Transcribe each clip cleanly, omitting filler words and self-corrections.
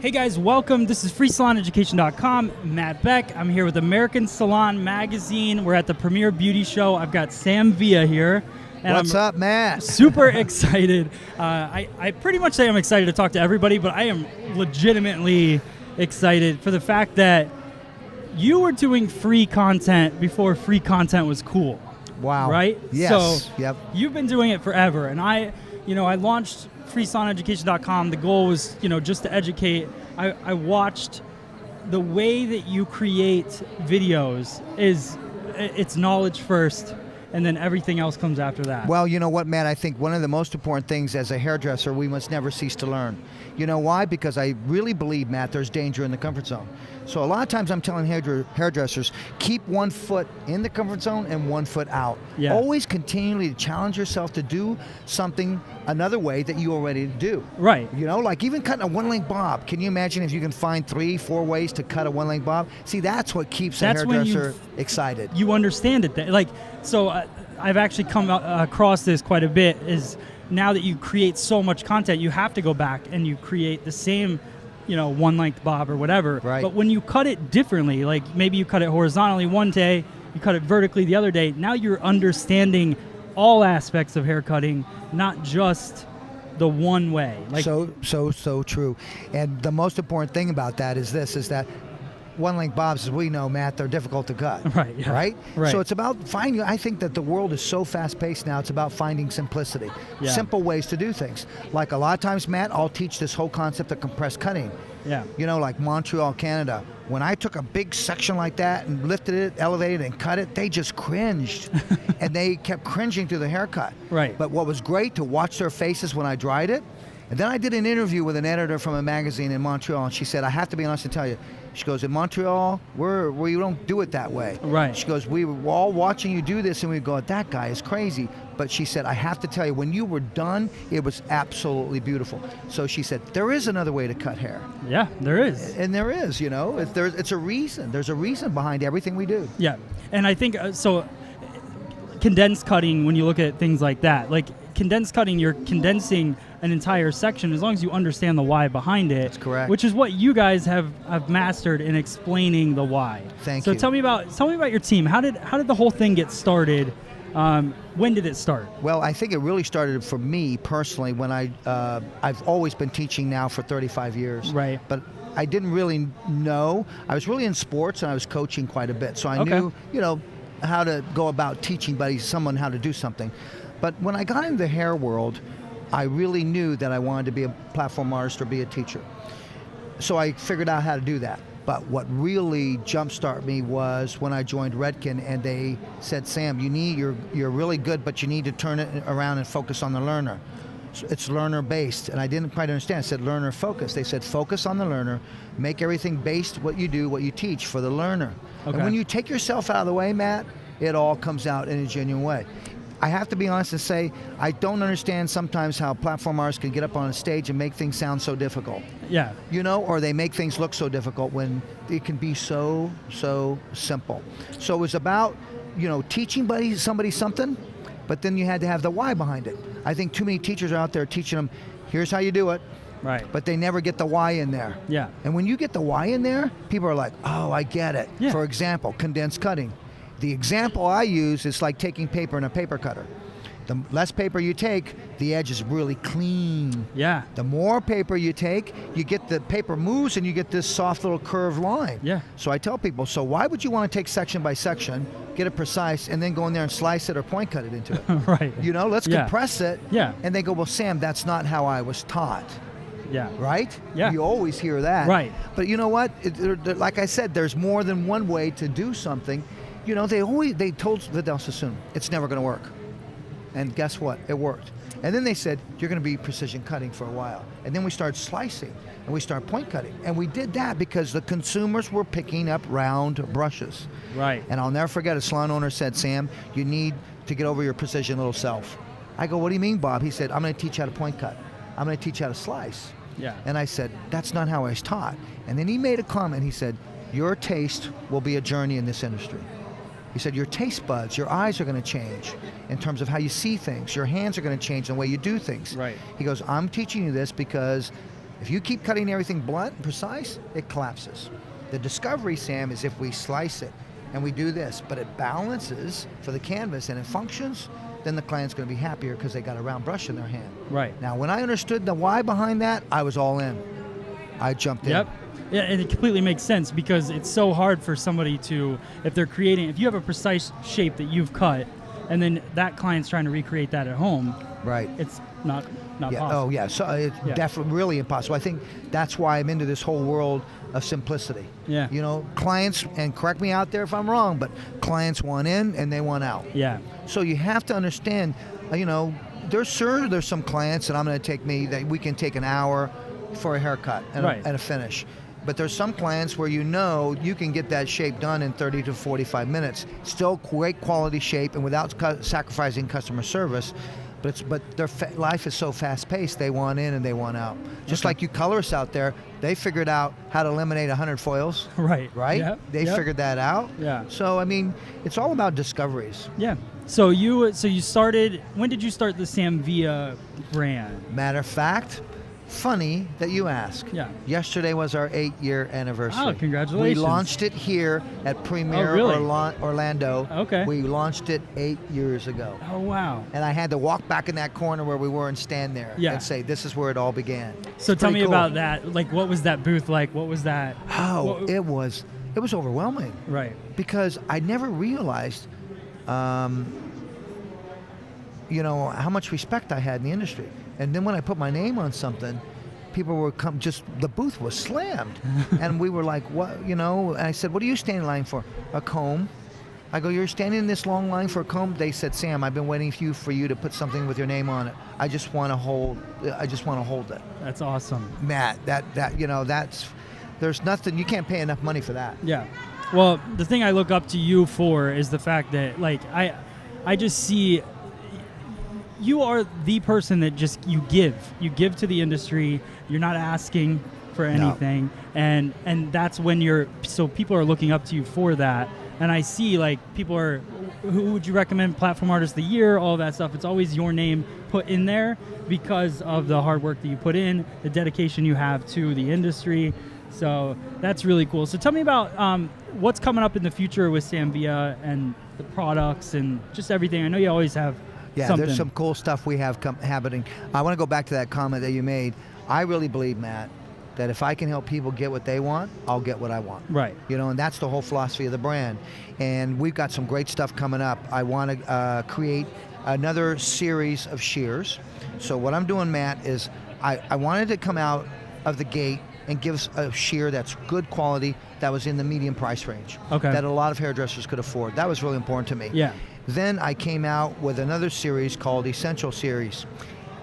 Hey guys, welcome. This is FreeSalonEducation.com. Matt Beck. I'm here with American Salon Magazine. We're at the Premier Beauty Show. I've got Sam Villa here. And What's up, Matt? Super excited. I pretty much say I'm excited to talk to everybody, but I am legitimately excited for the fact that you were doing free content before free content was cool. Wow. Right? Yes. So Yep. You've been doing it forever, and I launched FreeSalonEducation.com. The goal was, just to educate. I watched the way that you create videos it's knowledge first, and then everything else comes after that. Well, you know what, Matt? I think one of the most important things as a hairdresser, we must never cease to learn. You know why? Because I really believe, Matt, there's danger in the comfort zone. So a lot of times I'm telling hairdressers, keep 1 foot in the comfort zone and 1 foot out. Yeah. Always continually challenge yourself to do something another way that you already do. Right. Like even cutting a one-length bob. Can you imagine if you can find 3-4 ways to cut a one-length bob? See, that's what keeps a hairdresser excited. You understand it. So I've actually come across this quite a bit, is now that you create so much content, you have to go back and you create the same one length bob or whatever. Right. But when you cut it differently, like maybe you cut it horizontally one day, you cut it vertically the other day, now you're understanding all aspects of hair cutting, not just the one way. So true. And the most important thing about that is that one length bobs, as we know, Matt, they're difficult to cut. Right. Yeah. Right? Right. So it's about finding, I think that the world is so fast paced now, it's about finding simplicity. Yeah. Simple ways to do things. Like a lot of times, Matt, I'll teach this whole concept of compressed cutting. Yeah. Like Montreal, Canada. When I took a big section like that and lifted it, elevated and cut it, they just cringed. And they kept cringing through the haircut. Right. But what was great to watch their faces when I dried it, and then I did an interview with an editor from a magazine in Montreal, and she said, I have to be honest and tell you, she goes, in Montreal, we don't do it that way. Right. She goes, we were all watching you do this, and we go, that guy is crazy. But she said, I have to tell you, when you were done, it was absolutely beautiful. So she said, there is another way to cut hair. Yeah, there is. And there is, it's a reason. There's a reason behind everything we do. Yeah, and I think, condensed cutting, when you look at things like that, like condensed cutting, you're condensing an entire section as long as you understand the why behind it. That's correct. Which is what you guys have mastered in explaining the why. Thank you. So tell me about your team. How did the whole thing get started? When did it start? Well, I think it really started for me personally when I've always been teaching now for 35 years. Right. But I didn't really know. I was really in sports and I was coaching quite a bit. So I knew, how to go about teaching someone how to do something. But when I got into the hair world, I really knew that I wanted to be a platform artist or be a teacher. So I figured out how to do that. But what really jumpstarted me was when I joined Redken and they said, Sam, you're really good, but you need to turn it around and focus on the learner. So it's learner based, and I didn't quite understand. I said learner focus. They said focus on the learner, make everything based what you do, what you teach for the learner. Okay. And when you take yourself out of the way, Matt, it all comes out in a genuine way. I have to be honest and say, I don't understand sometimes how platform artists can get up on a stage and make things sound so difficult. Yeah. Or they make things look so difficult when it can be so simple. So it was about, teaching somebody something, but then you had to have the why behind it. I think too many teachers are out there teaching them, here's how you do it. Right. But they never get the why in there. Yeah. And when you get the why in there, people are like, oh, I get it. Yeah. For example, condensed cutting. The example I use is like taking paper in a paper cutter. The less paper you take, the edge is really clean. Yeah. The more paper you take, you get the paper moves and you get this soft little curved line. Yeah. So I tell people, so why would you want to take section by section, get it precise, and then go in there and slice it or point cut it into it? Right. Let's compress it. Yeah. And they go, well, Sam, that's not how I was taught. Yeah. Right? Yeah. You always hear that. Right. But you know what? Like I said, there's more than one way to do something. They told Vidal Sassoon, it's never going to work. And guess what? It worked. And then they said, you're going to be precision cutting for a while. And then we started slicing and we started point cutting. And we did that because the consumers were picking up round brushes. Right. And I'll never forget, a salon owner said, Sam, you need to get over your precision little self. I go, what do you mean, Bob? He said, I'm going to teach you how to point cut. I'm going to teach you how to slice. Yeah. And I said, that's not how I was taught. And then he made a comment. He said, your taste will be a journey in this industry. He said, your taste buds, your eyes are going to change in terms of how you see things. Your hands are going to change in the way you do things. Right. He goes, I'm teaching you this because If you keep cutting everything blunt and precise, it collapses. The discovery, Sam, is if we slice it and we do this, but it balances for the canvas and it functions, then the client's going to be happier because they got a round brush in their hand. Right. Now, when I understood the why behind that, I was all in. I jumped in. Yep. Yeah, and it completely makes sense because it's so hard for somebody to, if you have a precise shape that you've cut, and then that client's trying to recreate that at home, Right. it's not Yeah. possible. Oh, yeah. So it's definitely really impossible. I think that's why I'm into this whole world of simplicity. Yeah. You know, clients, and correct me out there if I'm wrong, but clients want in and they want out. Yeah. So you have to understand, you know, there's some clients, and I'm going to take that we can take an hour for a haircut and, Right. and a finish. But there's some clients where you know you can get that shape done in 30 to 45 minutes. Still great quality shape and without sacrificing customer service. But their life is so fast-paced, they want in and they want out. Just like you colorists out there, they figured out how to eliminate 100 foils. Right. Right? Yep. They figured that out. Yeah. So, I mean, it's all about discoveries. Yeah. So you started, when did you start the Samvia brand? Matter of fact, funny that you ask. Yeah. Yesterday was our 8-year anniversary. Oh, congratulations. We launched it here at Premier Oh, really? Orlando. Okay. We launched it 8 years ago. Oh, wow. And I had to walk back in that corner where we were and stand there and say, this is where it all began. So It's tell pretty me cool. about that. Like, what was that booth like? What was that? Oh, it was overwhelming. Right. Because I never realized, you know, how much respect I had in the industry. And then when I put my name on something, people were the booth was slammed. And we were like, what, you know, and I said, what are you standing in line for? A comb. I go, you're standing in this long line for a comb? They said, Sam, I've been waiting for you to put something with your name on it. I just want to hold it. That's awesome. Matt, you know, there's nothing, you can't pay enough money for that. Yeah. Well, the thing I look up to you for is the fact that, like, I just see you are the person that just you give to the industry. You're not asking for anything, and that's when people are looking up to you for that. And I see, like, people are, who would you recommend Platform Artist of the Year, all that stuff. It's always your name put in there because of the hard work that you put in, the dedication you have to the industry. So that's really cool. So tell me about what's coming up in the future with Samvia and the products and just everything. I know you always have something. There's some cool stuff we have happening. I want to go back to that comment that you made. I really believe, Matt, that if I can help people get what they want, I'll get what I want. Right. You know, and that's the whole philosophy of the brand. And we've got some great stuff coming up. I want to create another series of shears. So what I'm doing, Matt, is I wanted to come out of the gate and give a shear that's good quality, that was in the medium price range. Okay. That a lot of hairdressers could afford. That was really important to me. Yeah. Then I came out with another series called Essential Series.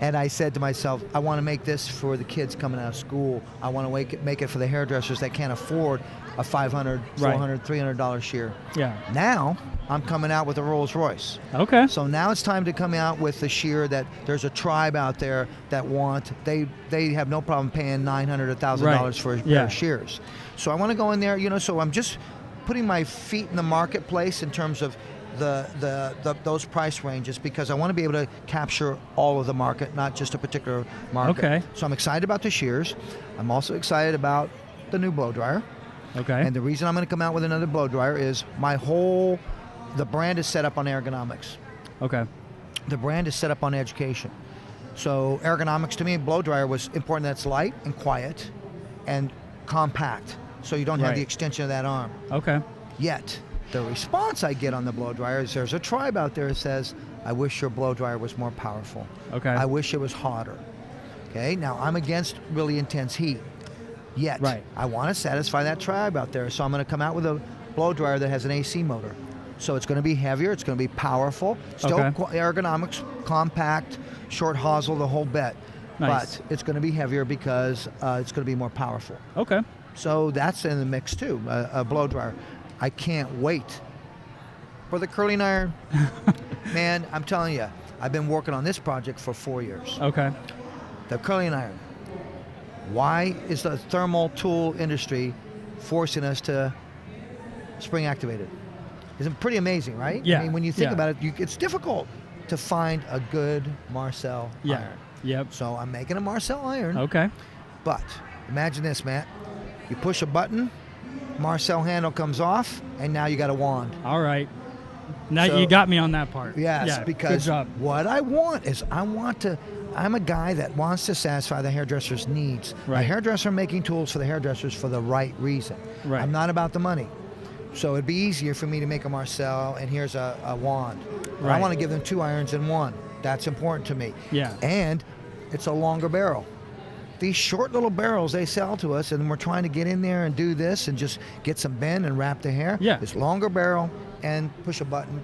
And I said to myself, I want to make this for the kids coming out of school. I want to make it for the hairdressers that can't afford a $500, $400, $300 shear. Yeah. Now, I'm coming out with a Rolls Royce. Okay. So now it's time to come out with the shear that there's a tribe out there that they have no problem paying $900, $1,000 for a pair of shears. So I want to go in there, you know, so I'm just putting my feet in the marketplace in terms of those price ranges, because I want to be able to capture all of the market, not just a particular market. Okay. So I'm excited about the shears. I'm also excited about the new blow dryer. Okay. And the reason I'm going to come out with another blow dryer is the brand is set up on ergonomics. Okay. The brand is set up on education. So ergonomics to me, blow dryer was important that it's light and quiet and compact, so you don't have the extension of that arm. Okay. Yet, the response I get on the blow dryer is there's a tribe out there that says, I wish your blow dryer was more powerful. Okay. I wish it was hotter. Okay, now I'm against really intense heat. Yet, I want to satisfy that tribe out there, so I'm going to come out with a blow dryer that has an AC motor. So it's going to be heavier, it's going to be powerful, still ergonomics, compact, short hosel, the whole bit. Nice. But it's going to be heavier because it's going to be more powerful. Okay. So that's in the mix too, a blow dryer. I can't wait for the curling iron. Man, I'm telling you, I've been working on this project for 4 years. Okay. The curling iron. Why is the thermal tool industry forcing us to spring activate it? Isn't pretty amazing, right? Yeah. I mean, when you think about it, it's difficult to find a good Marcel iron. Yep. So I'm making a Marcel iron. Okay. But imagine this, Matt. You push a button, Marcel handle comes off, and now you got a wand. All right. Now So- you got me on that part. Yes, Yeah, because good job. what I want is I'm a guy that wants to satisfy the hairdresser's needs. Right. A hairdresser making tools for the hairdressers for the right reason. Right. I'm not about the money. So it'd be easier for me to make a Marcel, and here's a wand. But I Right. want to give them 2 irons in one. That's important to me. Yeah. And it's a longer barrel. These short little barrels they sell to us, and we're trying to get in there and do this and just get some bend and wrap the hair. Yeah. This longer barrel, and push a button,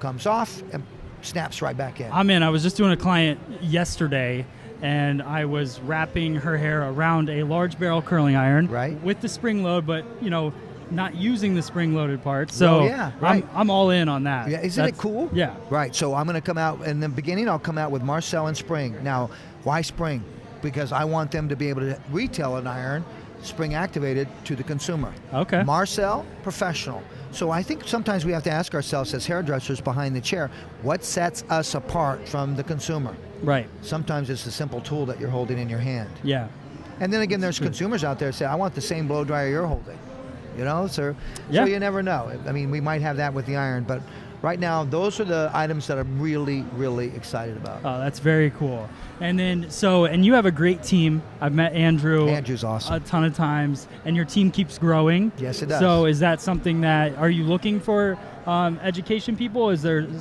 comes off and snaps right back in. I'm in. I was just doing a client yesterday, and I was wrapping her hair around a large barrel curling iron, Right. with the spring load, but not using the spring loaded part. So Well, yeah, right. I'm all in on that. Yeah, isn't it cool? Yeah. Right, so I'm going to come out, in the beginning I'll come out with Marcel and spring. Now, why spring? Because I want them to be able to retail an iron, spring activated, to the consumer. Okay. Marcel, professional. So I think sometimes we have to ask ourselves as hairdressers behind the chair, what sets us apart from the consumer? Right. Sometimes it's the simple tool that you're holding in your hand. Yeah. And then again, there's consumers out there that say, I want the same blow dryer you're holding. So Yeah. you never know. I mean, we might have that with the iron, but right now, those are the items that I'm really, really excited about. Oh, that's very cool. And then, and you have a great team. I've met Andrew. Andrew's awesome. A ton of times, and your team keeps growing. Yes, it does. So is that something are you looking for education people? Is that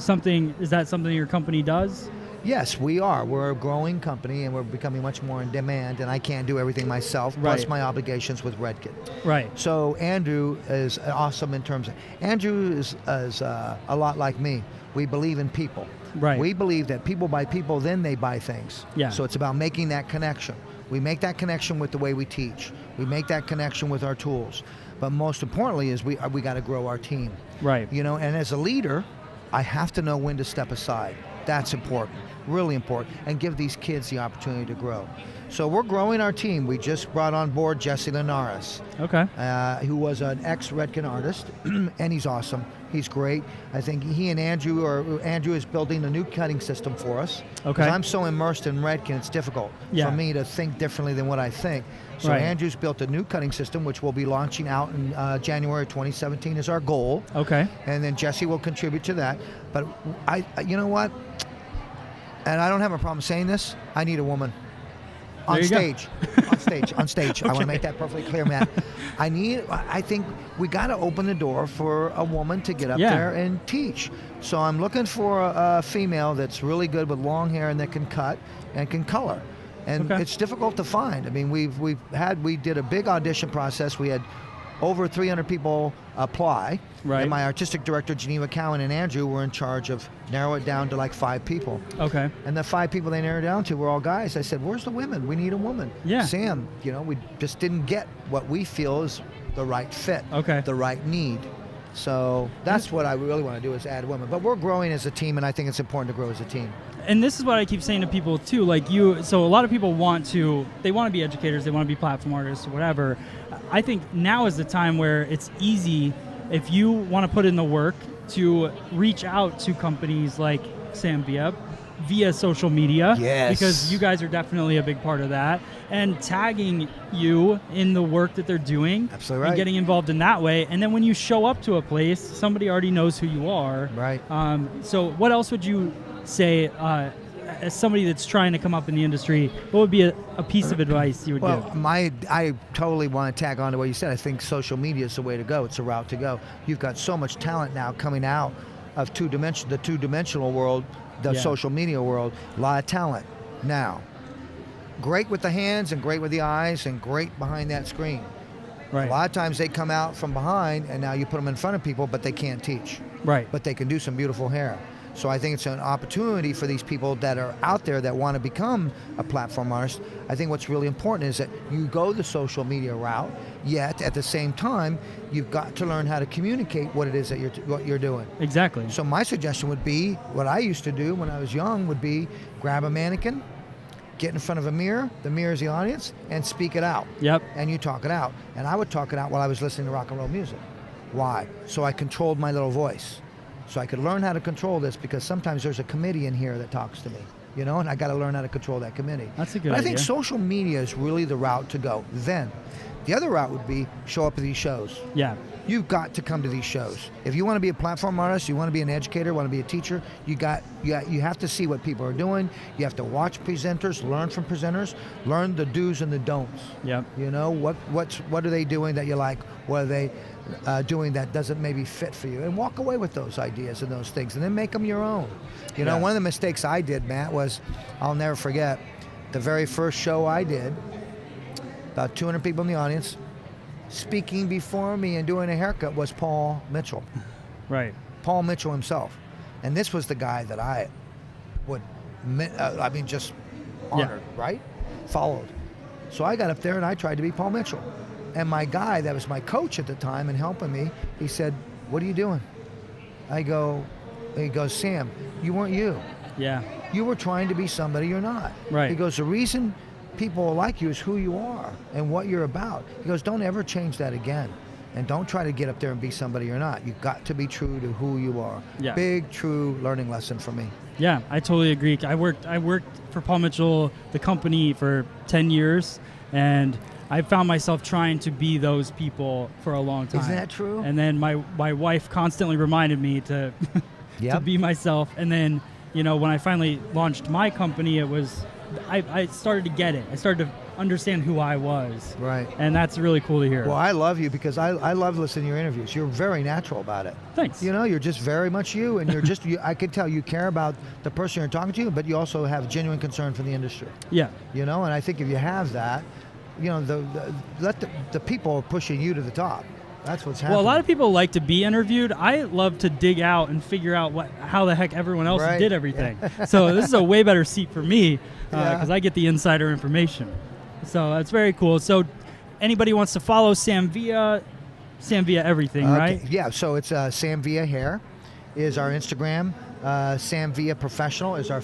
something your company does? Yes, we are. We're a growing company, and we're becoming much more in demand, and I can't do everything myself, plus Right. my obligations with Redken. Right. So Andrew is awesome in terms of, Andrew is a lot like me. We believe in people. Right. We believe that people buy people, then they buy things. Yeah. So it's about making that connection. We make that connection with the way we teach. We make that connection with our tools. But most importantly is we got to grow our team. Right. And as a leader, I have to know when to step aside. That's important, really important, and give these kids the opportunity to grow. So we're growing our team. We just brought on board Jesse Linares, Okay. who was an ex-Redken artist, and he's awesome. He's great. I think he and Andrew is building a new cutting system for us. Okay. Because I'm so immersed in Redken, it's difficult Yeah. for me to think differently than what I think. So Right. Andrew's built a new cutting system, which we'll be launching out in January 2017 is our goal. Okay. And then Jesse will contribute to that. But you know what? And I don't have a problem saying this. I need a woman. There you go. On stage. I want to make that perfectly clear, Matt. I think we got to open the door for a woman to get up Yeah. there and teach. So I'm looking for a female that's really good with long hair and that can cut and can color. And Okay. it's difficult to find. I mean, we did a big audition process. We had over 300 people apply. Right. And my artistic director, Geneva Cowan, and Andrew were in charge of narrow it down to like 5 people. Okay. And the 5 people they narrowed down to were all guys. I said, where's the women? We need a woman. Yeah. Sam, we just didn't get what we feel is the right fit, Okay. the right need. So that's what I really want to do is add women. But we're growing as a team, and I think it's important to grow as a team. And this is what I keep saying to people too, so a lot of people want to be educators, they want to be platform artists or whatever. I think now is the time where it's easy, if you want to put in the work, to reach out to companies like Sam via social media. Yes. Because you guys are definitely a big part of that. And tagging you in the work that they're doing. Absolutely right. And getting involved in that way. And then when you show up to a place, somebody already knows who you are. Right. So what else would you say, as somebody that's trying to come up in the industry, what would be a piece of advice you would give? I totally want to tag on to what you said. I think social media is the way to go. It's a route to go. You've got so much talent now coming out of the two-dimensional world, the Yeah. social media world. A lot of talent now. Great with the hands and great with the eyes and great behind that screen. Right. A lot of times they come out from behind and now you put them in front of people, but they can't teach. Right. But they can do some beautiful hair. So I think it's an opportunity for these people that are out there that want to become a platform artist. I think what's really important is that you go the social media route, yet at the same time, you've got to learn how to communicate what it is that what you're doing. Exactly. So my suggestion would be, what I used to do when I was young would be grab a mannequin, get in front of a mirror, the mirror is the audience, and speak it out. Yep. And you talk it out. And I would talk it out while I was listening to rock and roll music. Why? So I controlled my little voice. So I could learn how to control this, because sometimes there's a committee in here that talks to me. you know, and I got to learn how to control that committee. That's a good But I idea. think social media is really the route to go. Then, the other route would be show up at these shows. Yeah. You've got to come to these shows. If you want to be a platform artist, you want to be an educator, want to be a teacher, you have to see what people are doing. You have to watch presenters, learn from presenters, learn the do's and the don'ts. Yep. You know, what are they doing that you like? What are they doing that doesn't maybe fit for you? And walk away with those ideas and those things, and then make them your own. You know, one of the mistakes I did, Matt, was, I'll never forget, the very first show I did, about 200 people in the audience. Speaking before me and doing a haircut was Paul Mitchell. Right. Paul Mitchell himself. And this was the guy that I would, just honored, right? Followed. So I got up there and I tried to be Paul Mitchell. And my guy that was my coach at the time and helping me, he said, "What are you doing?" He goes, "Sam, you weren't you. Yeah. You were trying to be somebody you're not." Right. He goes, "The reason people like you is who you are and what you're about." He goes, "Don't ever change that again. And don't try to get up there and be somebody you're not. You've got to be true to who you are." Yeah. Big, true learning lesson for me. Yeah, I totally agree. I worked for Paul Mitchell, the company, for 10 years, and I found myself trying to be those people for a long time. Isn't that true? And then my wife constantly reminded me to to be myself. And then, you know, when I finally launched my company, it was I started to get it. I started to understand who I was. Right. And that's really cool to hear. Well, I love you because I love listening to your interviews. You're very natural about it. Thanks. You know, you're just very much you, and you're just, I can tell you care about the person you're talking to, but you also have genuine concern for the industry. Yeah. You know, and I think if you have that, you know, let the people pushing you to the top. That's what's happening. Well, a lot of people like to be interviewed. I love to dig out and figure out how the heck everyone else did everything. So this is a way better seat for me because I get the insider information. So that's very cool. So anybody wants to follow Sam Villa everything, right? Yeah, so it's Sam Villa Hair is our Instagram. Sam Villa Professional is our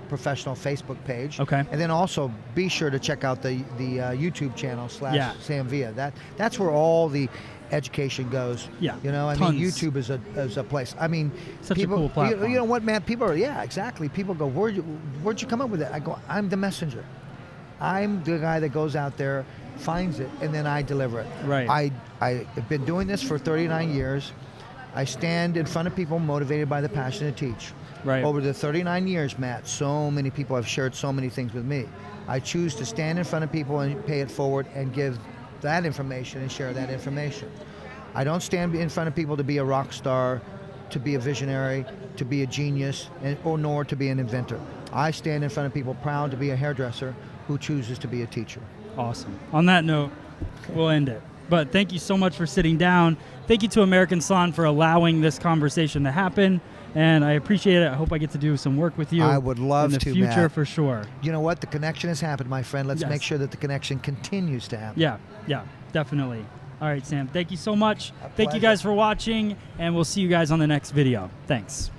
professional Facebook page. Okay. And then also be sure to check out the YouTube channel / Sam Villa. That's where all the education goes. Yeah. You know, I mean, YouTube is a place. I mean, Such people, a cool platform. You know what, man? People are, exactly. People go, where'd you come up with it? I go, I'm the messenger. I'm the guy that goes out there, finds it, and then I deliver it. Right. I have been doing this for 39 years. I stand in front of people motivated by the passion to teach. Right. Over the 39 years, Matt, so many people have shared so many things with me. I choose to stand in front of people and pay it forward and give that information and share that information. I don't stand in front of people to be a rock star, to be a visionary, to be a genius, nor to be an inventor. I stand in front of people proud to be a hairdresser who chooses to be a teacher. Awesome. On that note, we'll end it. But thank you so much for sitting down. Thank you to American Salon for allowing this conversation to happen. And I appreciate it. I hope I get to do some work with you. I would love in the to, future, Matt. For sure. You know what? The connection has happened, my friend. Let's Yes. make sure that the connection continues to happen. Yeah, definitely. All right, Sam. Thank you so much. Thank you pleasure. guys for watching, and we'll see you guys on the next video. Thanks.